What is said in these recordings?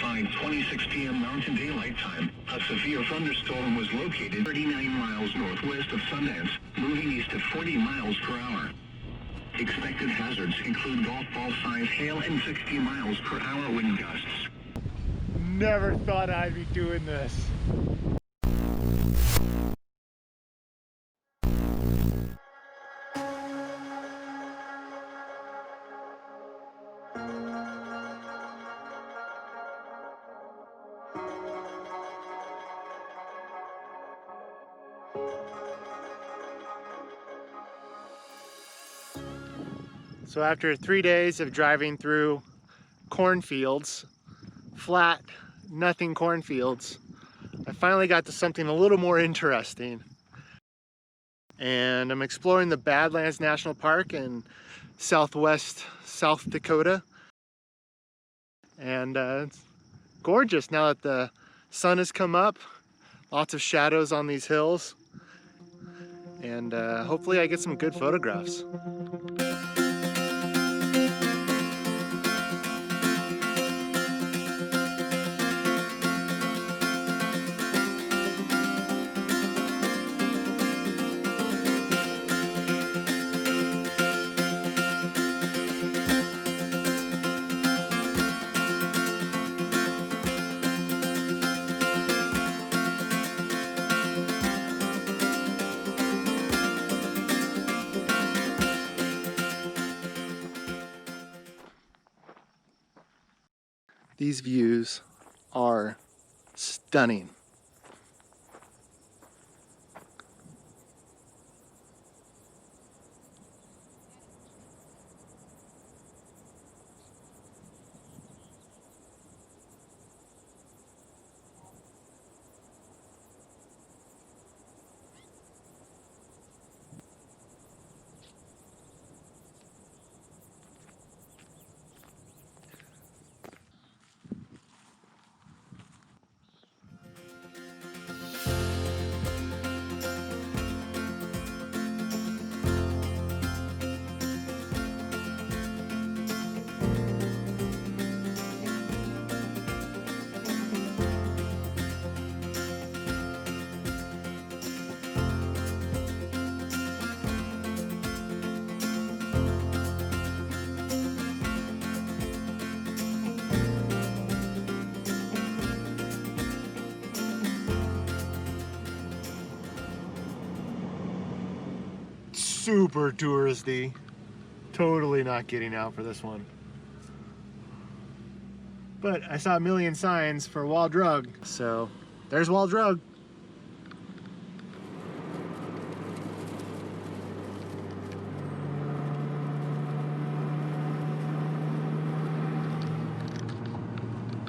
5:26 p.m. Mountain Daylight Time, a severe thunderstorm was located 39 miles northwest of Sundance, moving east at 40 miles per hour. Expected hazards include golf ball size hail and 60 miles per hour wind gusts. Never thought I'd be doing this. So after 3 days of driving through cornfields, flat, nothing cornfields, I finally got to something a little more interesting. And I'm exploring the Badlands National Park in southwest South Dakota. And it's gorgeous now that the sun has come up. Lots of shadows on these hills. And hopefully I get some good photographs. These views are stunning. Super touristy. Totally not getting out for this one. But I saw a million signs for Wall Drug, so there's Wall Drug.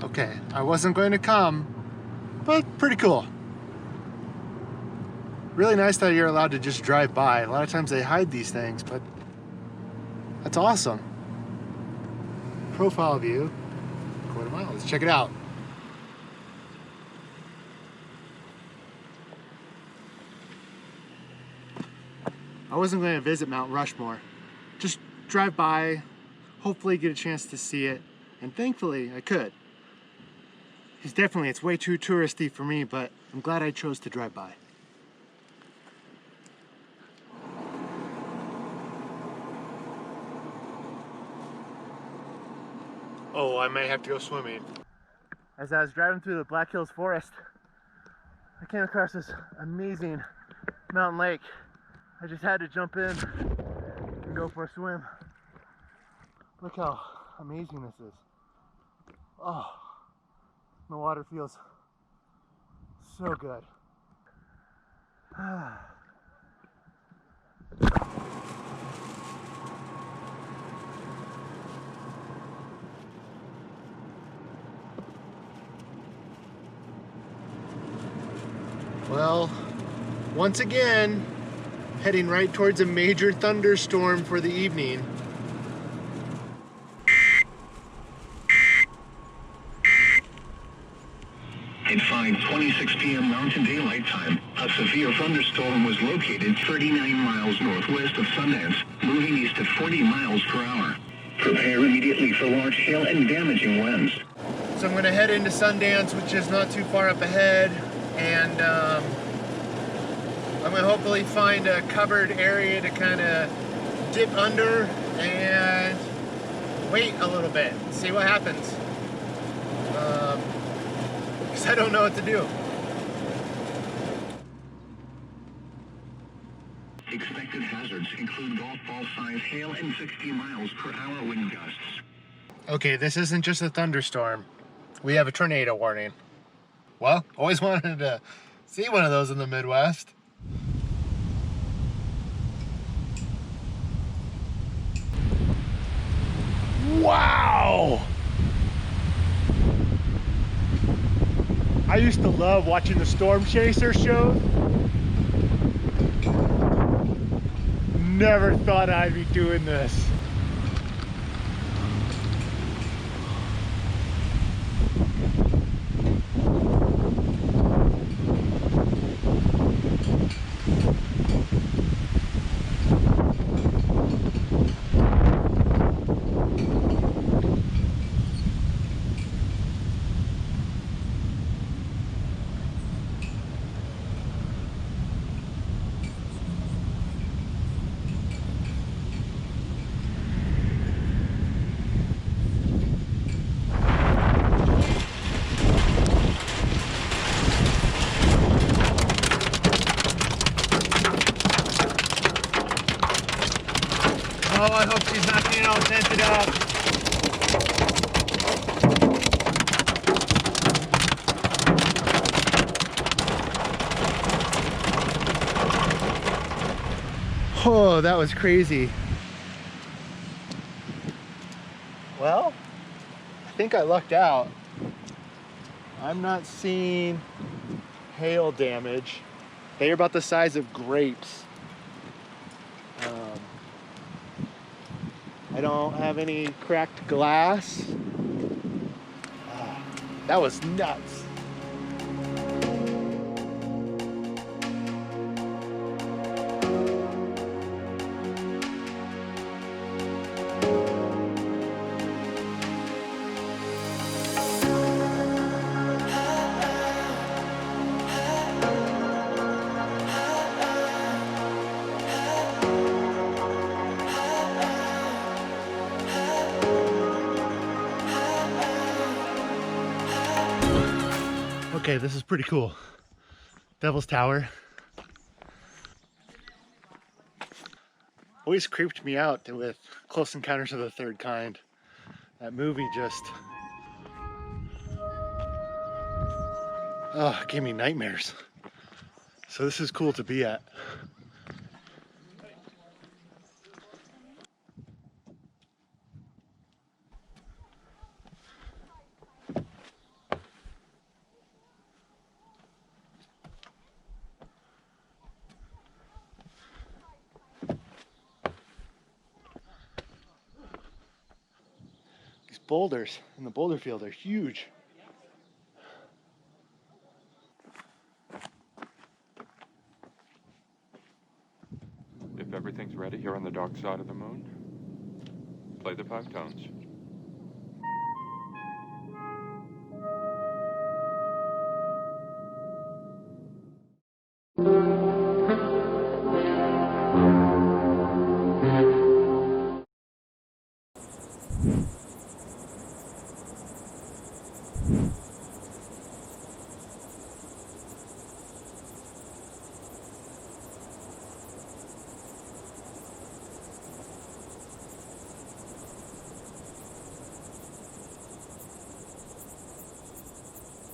Okay, I wasn't going to come, but pretty cool. Really nice that you're allowed to just drive by. A lot of times they hide these things, but that's awesome. Profile view, quarter mile. Let's check it out. I wasn't going to visit Mount Rushmore. Just drive by, hopefully get a chance to see it, and thankfully I could. Because definitely it's way too touristy for me, but I'm glad I chose to drive by. Oh, I may have to go swimming. As I was driving through the Black Hills Forest, I came across this amazing mountain lake. I just had to jump in and go for a swim. Look how amazing this is. Oh, the water feels so good. Well, once again, heading right towards a major thunderstorm for the evening. At 5:26 p.m. Mountain Daylight Time, a severe thunderstorm was located 39 miles northwest of Sundance, moving east at 40 miles per hour. Prepare immediately for large hail and damaging winds. So I'm gonna head into Sundance, which is not too far up ahead, and I'm gonna hopefully find a covered area to kind of dip under and wait a little bit, see what happens. Because I don't know what to do. Expected hazards include golf ball size hail and 60 miles per hour wind gusts. Okay, this isn't just a thunderstorm. We have a tornado warning. Well, always wanted to see one of those in the Midwest. Wow! I used to love watching the Storm Chaser show. Never thought I'd be doing this. Oh, I hope she's not being all tented up. Oh, that was crazy. Well, I think I lucked out. I'm not seeing hail damage. They are about the size of grapes. I don't have any cracked glass. That was nuts. Okay, this is pretty cool. Devil's Tower. Always creeped me out with Close Encounters of the Third Kind. That movie just gave me nightmares. So this is cool to be at. These boulders in the boulder field are huge. If everything's ready here on the dark side of the moon, play the 5 tones.